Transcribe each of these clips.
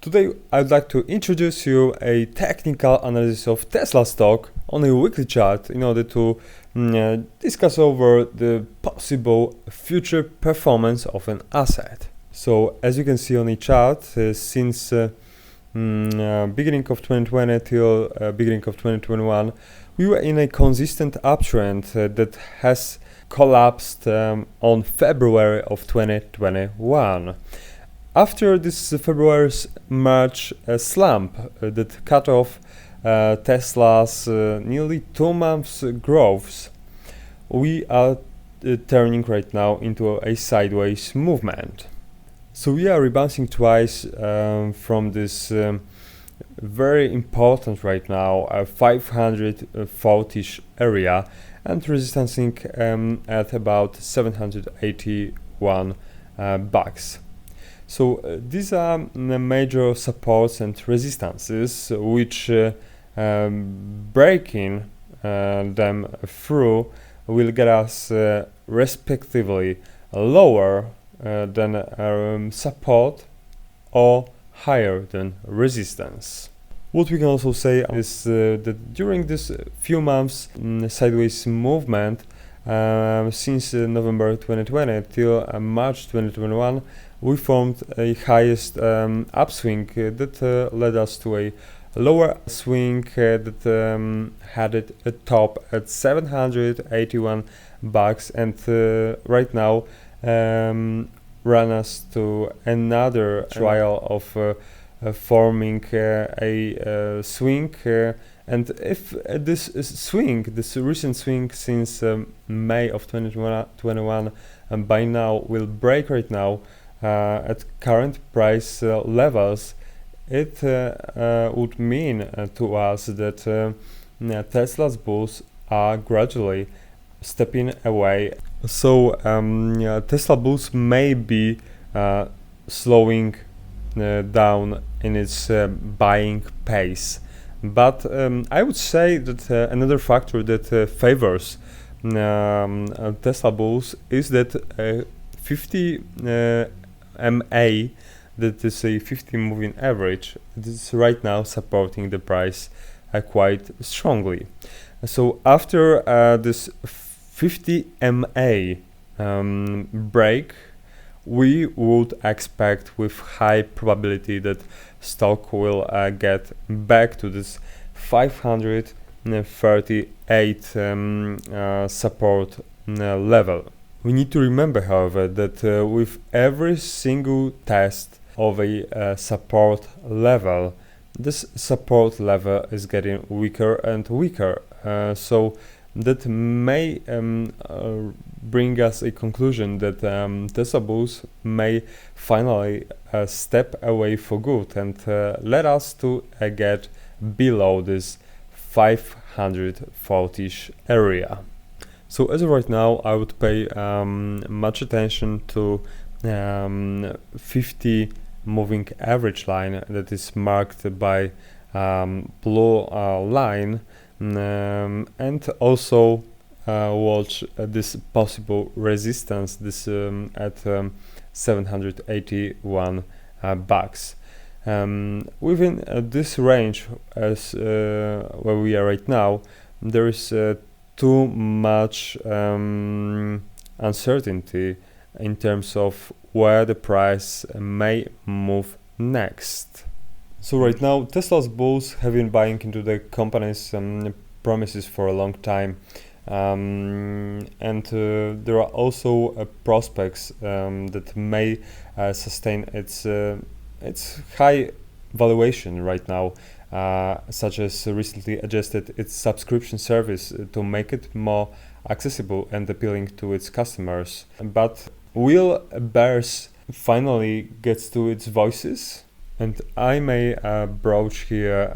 Today I'd like to introduce you a technical analysis of Tesla stock on a weekly chart in order to discuss over the possible future performance of an asset. So as you can see on the chart, since beginning of 2020 till beginning of 2021, we were in a consistent uptrend that has collapsed on February of 2021. After this February's March slump that cut off Tesla's nearly 2 months growth, we are turning right now into a sideways movement. So we are rebounding twice from this very important right now 540-ish area and resistancing at about 781 bucks. So these are major supports and resistances which breaking them through will get us respectively lower than support or higher than resistance. What we can also say is that during this few months sideways movement since November 2020 till March 2021, we formed a highest upswing that led us to a lower swing that had it a top at 781 bucks and right now ran us to another trial of forming a swing. And if this recent swing since May of 2021 by now will break right now at current price levels, it would mean to us that Tesla's bulls are gradually stepping away. So Tesla bulls may be slowing down in its buying pace. But I would say that another factor that favors Tesla bulls is that 50 MA, that is a 50 moving average, is right now supporting the price quite strongly. So after this 50 MA break, we would expect with high probability that stock will get back to this 538 support level. We need to remember, however, that with every single test of a support level, this support level is getting weaker and weaker. So that may bring us a conclusion that Tesla bulls may finally step away for good and let us to get below this 540-ish area. So as of right now, I would pay much attention to 50 moving average line that is marked by blue line, and also watch this possible resistance, this at 781 bucks. Within this range, as where we are right now, there is too much uncertainty in terms of where the price may move next. So right now, Tesla's bulls have been buying into the company's promises for a long time, and there are also prospects that may sustain its high valuation right now, such as recently adjusted its subscription service to make it more accessible and appealing to its customers. But will bears finally get to its voices? And I may broach here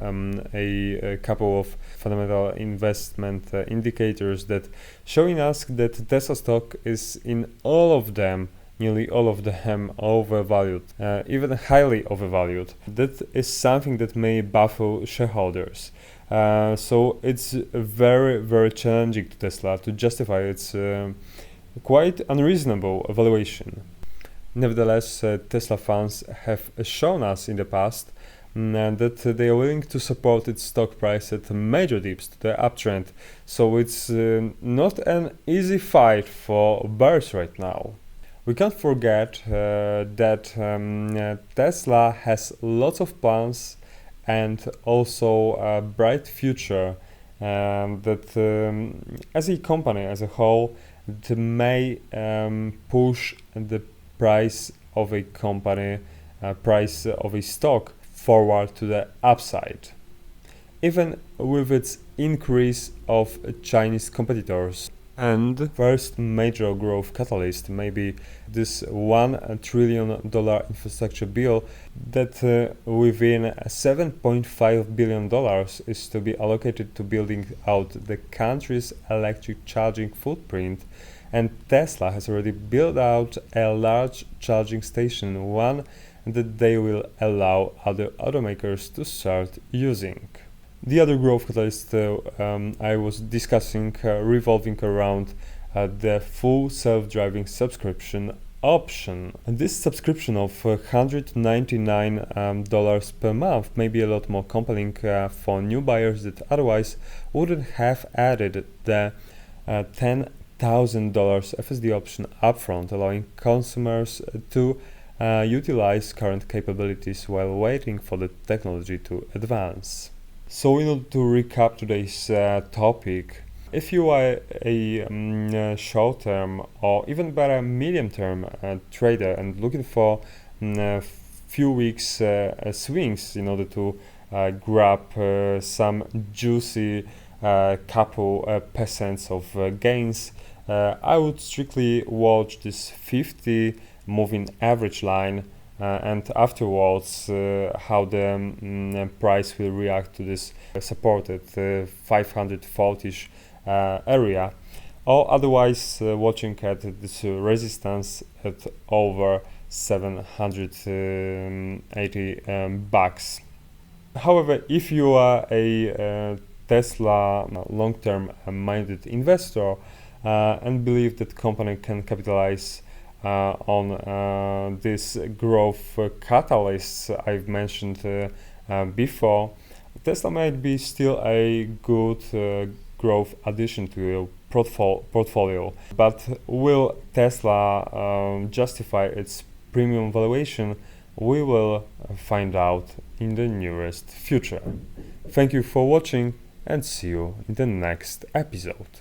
a couple of fundamental investment indicators that showing us that Tesla stock is in all of them, nearly all of them, overvalued, even highly overvalued. That is something that may baffle shareholders. So it's very, very challenging to Tesla to justify its quite unreasonable valuation. Nevertheless, Tesla fans have shown us in the past that they are willing to support its stock price at major dips to the uptrend. So it's not an easy fight for bears right now. We can't forget that Tesla has lots of plans and also a bright future. That as a company as a whole, it may push the price of a company, price of a stock forward to the upside, even with its increase of Chinese competitors. And first major growth catalyst may be this $1 trillion infrastructure bill that within $7.5 billion is to be allocated to building out the country's electric charging footprint. And Tesla has already built out a large charging station, one that they will allow other automakers to start using. The other growth catalyst I was discussing revolving around the full self-driving subscription option. And this subscription of $199 per month may be a lot more compelling for new buyers that otherwise wouldn't have added the $10,000 FSD option upfront, allowing consumers to utilize current capabilities while waiting for the technology to advance. So in order to recap today's topic, if you are a short-term or even better medium-term trader and looking for a few weeks swings in order to grab some juicy couple percents of gains, I would strictly watch this 50 moving average line and afterwards how the price will react to this supported 540-ish area, or otherwise watching at this resistance at over 780 bucks. However, if you are a Tesla long-term minded investor and believe that company can capitalize on this growth catalysts I've mentioned before, Tesla might be still a good growth addition to your portfolio. But will Tesla justify its premium valuation? We will find out in the nearest future. Thank you for watching and see you in the next episode.